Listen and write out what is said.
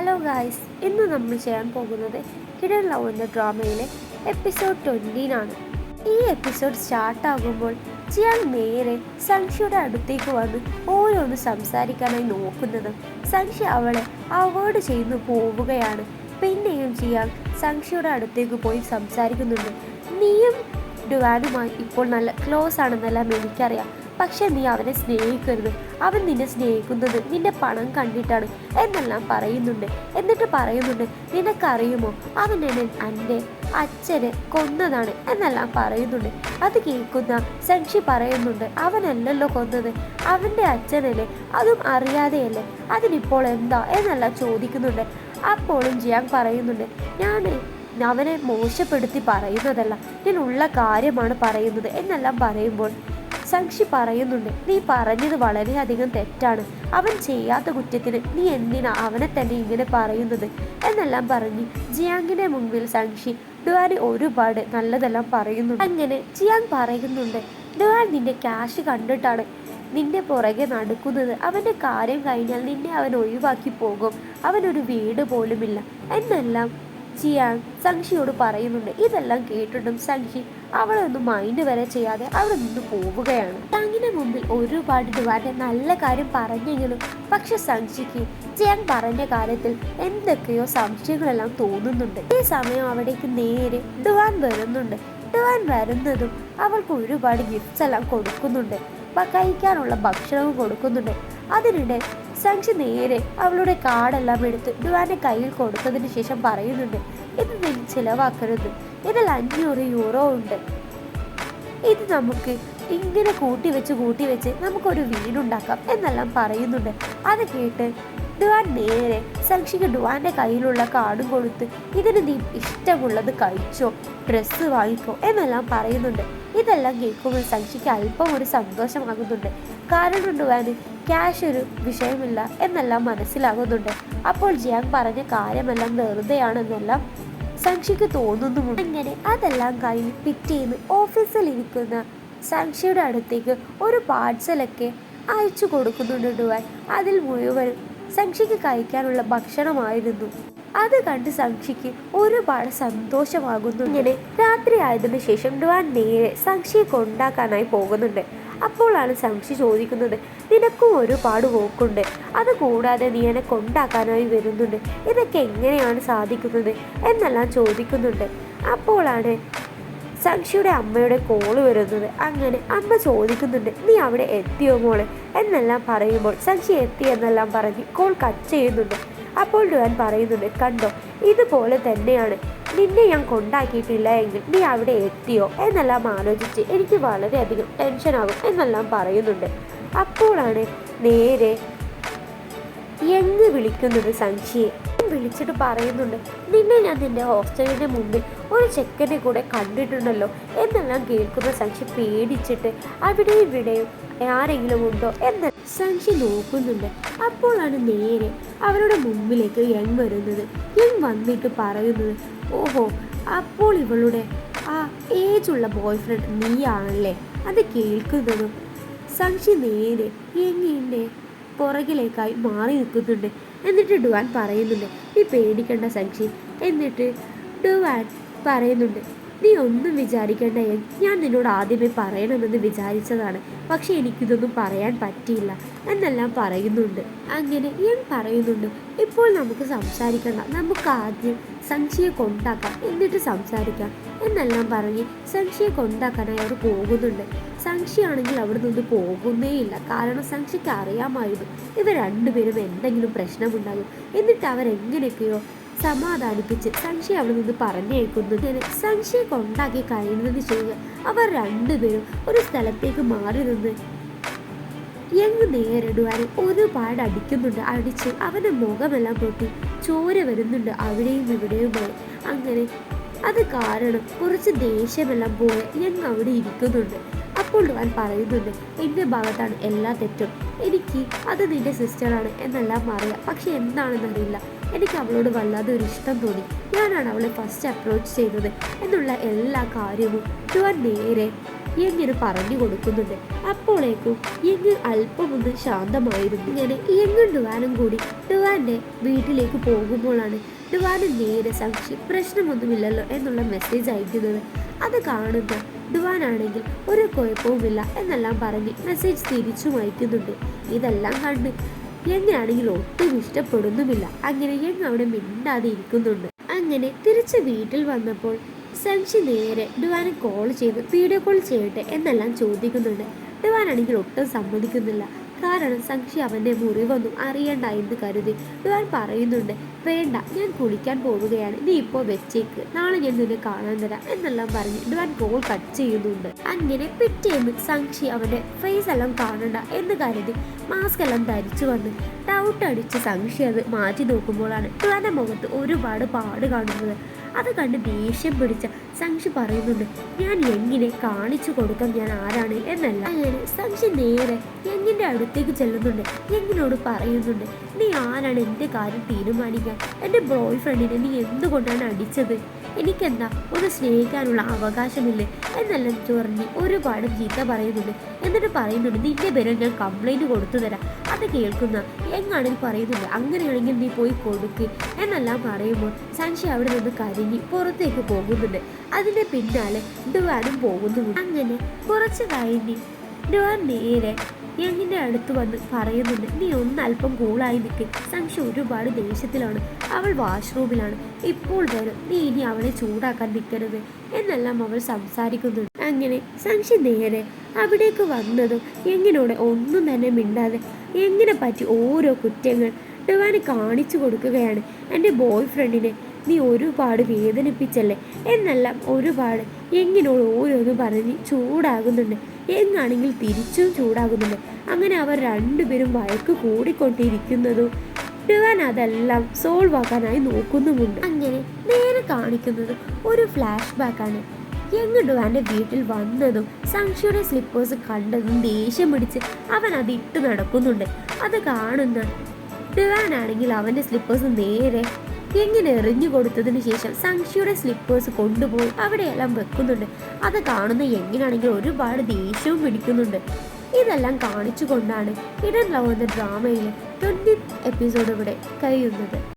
Hello guys, ഇന്ന് നമ്മൾ ചെയ്യാൻ പോകുന്നത് ഹിഡൻ ലവ് എന്ന ഡ്രാമയിലെ എപ്പിസോഡ് 20 ഈ എപ്പിസോഡ് സ്റ്റാർട്ടാകുമ്പോൾ ജിയാങ് നേരെ സംഷിയുടെ അടുത്തേക്ക് വന്ന് ഓരോന്ന് സംസാരിക്കാനായി നോക്കുന്നതും സംഷി അവളെ അവോയ്ഡ് ചെയ്തു പോവുകയാണ്. പിന്നെയും ജിയാങ് സംഷിയുടെ അടുത്തേക്ക് പോയി സംസാരിക്കുന്നുണ്ട്. നീയും ഡുവാനുമായി ഇപ്പോൾ നല്ല ക്ലോസ് ആണെന്നെല്ലാം എനിക്കറിയാം, പക്ഷെ നീ അവനെ സ്നേഹിക്കരുത്. അവൻ നിന്നെ സ്നേഹിക്കുന്നത് നിന്റെ പണം കണ്ടിട്ടാണ് എന്നെല്ലാം പറയുന്നുണ്ട്. എന്നിട്ട് പറയുന്നുണ്ട്, നിനക്കറിയുമോ അവൻ എൻ്റെ അച്ഛനെ കൊന്നതാണ് എന്നെല്ലാം പറയുന്നുണ്ട്. അത് കേൾക്കുന്ന സംഷി പറയുന്നുണ്ട്, അവനല്ലല്ലോ കൊന്നത്, അവൻ്റെ അച്ഛനല്ലേ, അതും അറിയാതെയല്ലേ, അതിനിപ്പോൾ എന്താ എന്നെല്ലാം ചോദിക്കുന്നുണ്ട്. അപ്പോഴും ജിയാങ് പറയുന്നുണ്ട്, ഞാൻ അവനെ മോശപ്പെടുത്തി പറയുന്നതല്ല, ഞാൻ ഉള്ള കാര്യമാണ് പറയുന്നത് എന്നെല്ലാം പറയുമ്പോൾ സംഷി പറയുന്നുണ്ട്, നീ പറഞ്ഞത് വളരെയധികം തെറ്റാണ്. അവൻ ചെയ്യാത്ത കുറ്റത്തിന് നീ എന്തിനാ അവനെ തന്നെ ഇങ്ങനെ പറയുന്നത് എന്നെല്ലാം പറഞ്ഞ് ജിയാങ്ങിന്റെ മുൻപിൽ സംഷി ഡുവാന് ഒരുപാട് നല്ലതെല്ലാം പറയുന്നുണ്ട്. അങ്ങനെ ജിയാങ് പറയുന്നുണ്ട്, ഡുവാൻ നിന്റെ ക്യാഷ് കണ്ടിട്ടാണ് നിന്റെ പുറകെ നടക്കുന്നത്. അവൻ്റെ കാര്യം കഴിഞ്ഞാൽ നിന്നെ അവൻ ഒഴിവാക്കി പോകും, അവനൊരു വീട് പോലുമില്ല എന്നെല്ലാം ജിയാങ് സംഷിയോട് പറയുന്നുണ്ട്. ഇതെല്ലാം കേട്ടിട്ടും സംഷി അവളെ ഒന്നും മൈൻഡ് വരെ ചെയ്യാതെ അവിടെ നിന്ന് പോവുകയാണ്. ജിയാങ്ങിന്റെ മുമ്പിൽ ഒരുപാട് ഡുവാന്റെ നല്ല കാര്യം പറഞ്ഞെങ്കിലും പക്ഷെ സംഷിക്ക് ജിയാങ് പറഞ്ഞ കാര്യത്തിൽ എന്തൊക്കെയോ സംശയങ്ങളെല്ലാം തോന്നുന്നുണ്ട്. ഈ സമയം അവിടേക്ക് നേരെ ഡുവാൻ വരുന്നുണ്ട്. ഡുവാൻ വരുന്നതും അവൾക്ക് ഒരുപാട് ഗിഫ്റ്റ്സ് എല്ലാം കൊടുക്കുന്നുണ്ട്, കഴിക്കാനുള്ള ഭക്ഷണവും കൊടുക്കുന്നുണ്ട്. അതിനിടെ സംഷി നേരെ അവളുടെ കാർഡെല്ലാം എടുത്ത് ഡുവാന്റെ കയ്യിൽ കൊടുത്തതിന് ശേഷം പറയുന്നുണ്ട്, ഇത് നീ ചിലവാക്കരുത്, ഇതിൽ 500 യൂറോ ഉണ്ട്, ഇത് നമുക്ക് ഇങ്ങനെ കൂട്ടി വെച്ച് നമുക്കൊരു വീടുണ്ടാക്കാം എന്നെല്ലാം പറയുന്നുണ്ട്. അത് കേട്ട് ഡുവാൻ നേരെ സംഷിക്ക് ഡുവാന്റെ കയ്യിലുള്ള കാർഡും കൊടുത്ത് ഇതിന് നീ ഇഷ്ടമുള്ളത് കഴിച്ചോ, ഡ്രസ്സ് വാങ്ങിക്കോ എന്നെല്ലാം പറയുന്നുണ്ട്. ഇതെല്ലാം കേൾക്കുമ്പോൾ സംഷിക്ക് അല്പം ഒരു സന്തോഷമാകുന്നുണ്ട്. കാരണം ഡുവാന് ക്യാഷ് ഒരു വിഷയമില്ല എന്നെല്ലാം മനസ്സിലാകുന്നുണ്ട്. അപ്പോൾ ജിയാങ് പറഞ്ഞ കാര്യമെല്ലാം വെറുതെയാണെന്നെല്ലാം സംഷിക്ക് തോന്നുന്നുമുണ്ട്. അങ്ങനെ അതെല്ലാം കഴിഞ്ഞ് പിറ്റേന്ന് ഓഫീസിൽ ഇരിക്കുന്ന സംഷിയുടെ അടുത്തേക്ക് ഒരു പാഴ്സലൊക്കെ അയച്ചു കൊടുക്കുന്നുണ്ട് ഡുവാൻ. അതിൽ മുഴുവനും സംഷിക്ക് കഴിക്കാനുള്ള ഭക്ഷണമായിരുന്നു. അത് കണ്ട് സംഷിക്ക് ഒരുപാട് സന്തോഷമാകുന്നു. ഇങ്ങനെ രാത്രി ആയതിനു ശേഷം ഡുവാൻ നേരെ സംഷിയെ കൊണ്ടാക്കാനായി പോകുന്നുണ്ട്. അപ്പോഴാണ് സംഷി ചോദിക്കുന്നത്, നിനക്കും ഒരുപാട് വോക്കുണ്ട്, അതുകൂടാതെ നീ എന്നെ കൊണ്ടാക്കാനായി വരുന്നുണ്ട്, ഇതൊക്കെ എങ്ങനെയാണ് സാധിക്കുന്നത് എന്നെല്ലാം ചോദിക്കുന്നുണ്ട്. അപ്പോഴാണ് സംഷിയുടെ അമ്മയുടെ കോള് വരുന്നത്. അങ്ങനെ അമ്മ ചോദിക്കുന്നുണ്ട്, നീ അവിടെ എത്തിയോ മോളെ എന്നെല്ലാം പറയുമ്പോൾ സംഷി എത്തി എന്നെല്ലാം പറഞ്ഞ് കോൾ കട്ട് ചെയ്യുന്നുണ്ട്. അപ്പോൾ ഡുവാൻ പറയുന്നുണ്ട്, കണ്ടോ, ഇതുപോലെ തന്നെയാണ്, നിന്നെ ഞാൻ കൊണ്ടാക്കിയിട്ടില്ല എങ്കിൽ നീ അവിടെ എത്തിയോ എന്നെല്ലാം ആലോചിച്ച് എനിക്ക് വളരെയധികം ടെൻഷനാകും എന്നെല്ലാം പറയുന്നുണ്ട്. അപ്പോഴാണ് നേരെ യങ് വിളിക്കുന്നത് സംഷിയെ. വിളിച്ചിട്ട് പറയുന്നുണ്ട്, നിന്നെ ഞാൻ നിന്റെ ഹോസ്റ്റലിന്റെ മുമ്പിൽ ഒരു ചെക്കനെ കൂടെ കണ്ടിട്ടുണ്ടല്ലോ എന്നെല്ലാം കേൾക്കുന്ന സംഷി പേടിച്ചിട്ട് അവിടെയും ഇവിടെയും ആരെങ്കിലും ഉണ്ടോ എന്ന് സംഷി നോക്കുന്നുണ്ട്. അപ്പോഴാണ് നേരെ അവരുടെ മുമ്പിലേക്ക് യങ് വരുന്നത്. യങ് വന്നിട്ട് പറയുന്നത്, ഓഹോ, അപ്പോൾ ഇവളുടെ ആ ഏജുള്ള ബോയ് ഫ്രണ്ട് നീയാണല്ലേ. അത് കേൾക്കുന്നതും സംഷി നേരെ യങ്ങിൻ്റെ പുറകിലേക്കായി മാറി നിൽക്കുന്നുണ്ട്. എന്നിട്ട് ഡുവാൻ പറയുന്നുണ്ട്, നീ പേടിക്കണ്ട സംഷി. എന്നിട്ട് ഡുവാൻ പറയുന്നുണ്ട്, നീ ഒന്നും വിചാരിക്കേണ്ട, ഞാൻ നിന്നോട് ആദ്യമേ പറയണമെന്ന് വിചാരിച്ചതാണ്, പക്ഷെ എനിക്കിതൊന്നും പറയാൻ പറ്റിയില്ല എന്നെല്ലാം പറയുന്നുണ്ട്. അങ്ങനെ ഞാൻ പറയുന്നുണ്ട്, ഇപ്പോൾ നമുക്ക് സംസാരിക്കണ്ട, നമുക്ക് ആദ്യം സംഷിയെ കൊണ്ടാക്കാം എന്നിട്ട് സംസാരിക്കാം എന്നെല്ലാം പറഞ്ഞ് സംഷിയെ കൊണ്ടാക്കാനായി അവർ പോകുന്നുണ്ട്. സംഷിയാണെങ്കിൽ അവിടെ നിന്ന് പോകുന്നേയില്ല. കാരണം സംഷിക്ക് അറിയാമായിരുന്നു ഇവർ രണ്ടുപേരും എന്തെങ്കിലും പ്രശ്നമുണ്ടാകും. എന്നിട്ട് അവരെങ്ങനെയൊക്കെയോ സമാധാനിപ്പിച്ച് സംശയം അവിടെ നിന്ന് പറഞ്ഞേക്കുന്നു. സംശയം കൊണ്ടാക്കി കഴിയുന്നതിന് ശേഷം അവർ രണ്ടുപേരും ഒരു സ്ഥലത്തേക്ക് മാറി നിന്ന് യങ് നേരിടുവാനും ഒരുപാട് അടിക്കുന്നുണ്ട്. അടിച്ച് അവൻ്റെ മുഖമെല്ലാം പൊട്ടി ചോര വരുന്നുണ്ട് അവിടെയും ഇവിടെയുമായി. അങ്ങനെ അത് കാരണം കുറച്ച് ദേഷ്യമെല്ലാം പോലെ യങ് അവിടെ ഇരിക്കുന്നുണ്ട്. അപ്പോൾ ഡുവാൻ പറയുന്നുണ്ട്, എൻ്റെ ഭാഗത്താണ് എല്ലാ തെറ്റും, എനിക്ക് അത് നിന്റെ സിസ്റ്ററാണ് എന്നെല്ലാം അറിയാം, പക്ഷെ എന്താണെന്നറിയില്ല, എനിക്ക് അവളോട് വല്ലാതെ ഒരു ഇഷ്ടം തോന്നി, ഞാനാണ് അവളെ ഫസ്റ്റ് അപ്രോച്ച് ചെയ്തത് എന്നുള്ള എല്ലാ കാര്യവും ഡുവാൻ നേരെ യങ്ങിന് പറഞ്ഞു കൊടുക്കുന്നുണ്ട്. അപ്പോഴേക്കും യങ് അല്പമൊന്ന് ശാന്തമായിരുന്നു. ഇങ്ങനെ യങ്ങും ഡുവാനും കൂടി ഡുവാന്റെ വീട്ടിലേക്ക് പോകുമ്പോഴാണ് ഡുവാന് നേരെ സംശയം പ്രശ്നമൊന്നുമില്ലല്ലോ എന്നുള്ള മെസ്സേജ് അയക്കുന്നത്. അത് കാണുന്ന ഡുവാനാണെങ്കിൽ ഒരു കുഴപ്പവുമില്ല എന്നെല്ലാം പറഞ്ഞ് മെസ്സേജ് തിരിച്ചും അയക്കുന്നുണ്ട്. ഇതെല്ലാം കണ്ട് യങ്ങാണെങ്കിൽ ഒട്ടും ഇഷ്ടപ്പെടുന്നുമില്ല. അങ്ങനെ യങ് അവിടെ മിണ്ടാതെ ഇരിക്കുന്നുണ്ട്. അങ്ങനെ തിരിച്ച് വീട്ടിൽ വന്നപ്പോൾ സംശി നേരെ ഡുവാനെ കോൾ ചെയ്ത് വീഡിയോ കോൾ ചെയ്യട്ടെ എന്നെല്ലാം ചോദിക്കുന്നുണ്ട്. ഡുവാനാണെങ്കിൽ ഒട്ടും സമ്മതിക്കുന്നില്ല. കാരണം സംശി അവൻ്റെ മുറിവൊന്നും അറിയണ്ട എന്ന് കരുതി ഡുവാൻ പറയുന്നുണ്ട്, വേണ്ട, ഞാൻ കുളിക്കാൻ പോവുകയാണ്, നീ ഇപ്പോൾ വെച്ചേക്ക്, നാളെ ഞാൻ നിന്നെ കാണാൻ തരാം എന്നെല്ലാം പറഞ്ഞ് ഡുവാൻ കോൾ കട്ട് ചെയ്യുന്നുണ്ട്. അങ്ങനെ പിറ്റേന്ന് സംശി അവൻ്റെ ഫേസ് എല്ലാം കാണണ്ട എന്ന് കരുതി മാസ്ക് എല്ലാം ധരിച്ചു വന്ന് ഡൗട്ട് അടിച്ച് സംശി അത് മാറ്റി നോക്കുമ്പോഴാണ് ഡുവാൻ്റെ മുഖത്ത് ഒരുപാട് പാട് കാണുന്നത്. അത് കണ്ട് ദേഷ്യം പിടിച്ച സംശി പറയുന്നുണ്ട്, ഞാൻ എങ്ങനെ കാണിച്ചു കൊടുക്കാം ഞാൻ ആരാണ് എന്നല്ല. അങ്ങനെ സംശി നേരെ യങ്ങിൻ്റെ അടുത്തേക്ക് ചെല്ലുന്നുണ്ട്. യങ്ങിനോട് പറയുന്നുണ്ട്, നീ ആരാണ് എൻ്റെ കാര്യം തീരുമാനിക്കാൻ? എൻ്റെ ബോയ് ഫ്രണ്ടിനെ നീ എന്തുകൊണ്ടാണ് അടിച്ചത്? എനിക്കെന്താ ഒന്ന് സ്നേഹിക്കാനുള്ള അവകാശമില്ലേ എന്നെല്ലാം പറഞ്ഞ് ഒരുപാട് ചീത്ത പറയുന്നുണ്ട്. എന്നിട്ട് പറയുന്നുണ്ട്, നിന്റെ പേരിൽ ഞാൻ കംപ്ലൈൻറ്റ് കൊടുത്തു തരാം. അത് കേൾക്കുന്ന യങ്ങാണെങ്കിൽ പറയുന്നുണ്ട്, അങ്ങനെയാണെങ്കിൽ നീ പോയി കൊടുക്ക് എന്നെല്ലാം പറയുമ്പോൾ സംശി അവിടെ നിന്ന് കരിഞ്ഞ് പുറത്തേക്ക് പോകുന്നുണ്ട്. അതിൻ്റെ പിന്നാലെ ഡുവാനും പോകുന്നുമുണ്ട്. അങ്ങനെ കുറച്ച് കഴിഞ്ഞ് ഡുവാൻ നേരെ യങ്ങിൻ്റെ അടുത്ത് വന്ന് പറയുന്നുണ്ട്, നീ ഒന്ന് അല്പം കൂളായി നിൽക്ക്, സംശി ഒരുപാട് ദേഷ്യത്തിലാണ്, അവൾ വാഷ്റൂമിലാണ്, ഇപ്പോൾ വരും, നീ ഇനി അവളെ ചൂടാക്കാൻ നിൽക്കരുത് എന്നെല്ലാം അവൾ സംസാരിക്കുന്നുണ്ട്. അങ്ങനെ സംശി നേരെ അവിടേക്ക് വന്നതും യങ്ങിനോട് ഒന്നും തന്നെ മിണ്ടാതെ യങ്ങിനെ പറ്റി ഓരോ കുറ്റങ്ങൾ ഡുവാന് കാണിച്ചു കൊടുക്കുകയാണ്. എൻ്റെ ബോയ് ഫ്രണ്ടിനെ നീ ഒരുപാട് വേദനിപ്പിച്ചല്ലേ എന്നെല്ലാം ഒരുപാട് യങ്ങിനോട് ഓരോന്ന് പറഞ്ഞ് ചൂടാകുന്നുണ്ട്. യങ്ങാണെങ്കിൽ തിരിച്ചും ചൂടാകുന്നുണ്ട്. അങ്ങനെ അവർ രണ്ടുപേരും വഴക്ക് കൂടിക്കൊണ്ടിരിക്കുന്നതും ഡുവാൻ അതെല്ലാം സോൾവ് ആക്കാനായി നോക്കുന്നുമുണ്ട്. അങ്ങനെ നേരെ കാണിക്കുന്നത് ഒരു ഫ്ലാഷ് ബാക്കാണ്. യങ് ഡുവാന്റെ വീട്ടിൽ വന്നതും സംശിയുടെ സ്ലിപ്പേഴ്സ് കണ്ടതും ദേഷ്യം പിടിച്ച് അവൻ അത് ഇട്ട് നടക്കുന്നുണ്ട്. അത് കാണുന്ന ഡുവാനാണെങ്കിൽ അവൻ്റെ സ്ലിപ്പേഴ്സ് നേരെ യങ്ങിന് എറിഞ്ഞു കൊടുത്തതിന് ശേഷം സംശിയുടെ സ്ലിപ്പേഴ്സ് കൊണ്ടുപോയി അവിടെയെല്ലാം വെക്കുന്നുണ്ട്. അത് കാണുന്ന യങ്ങിനാണെങ്കിൽ ഒരുപാട് ദേഷ്യവും പിടിക്കുന്നുണ്ട്. ഇതെല്ലാം കാണിച്ചു കൊണ്ടാണ് ഹിഡൻ ലവ് എന്ന ഡ്രാമയിലെ 20th എപ്പിസോഡ് ഇവിടെ കഴിയുന്നത്.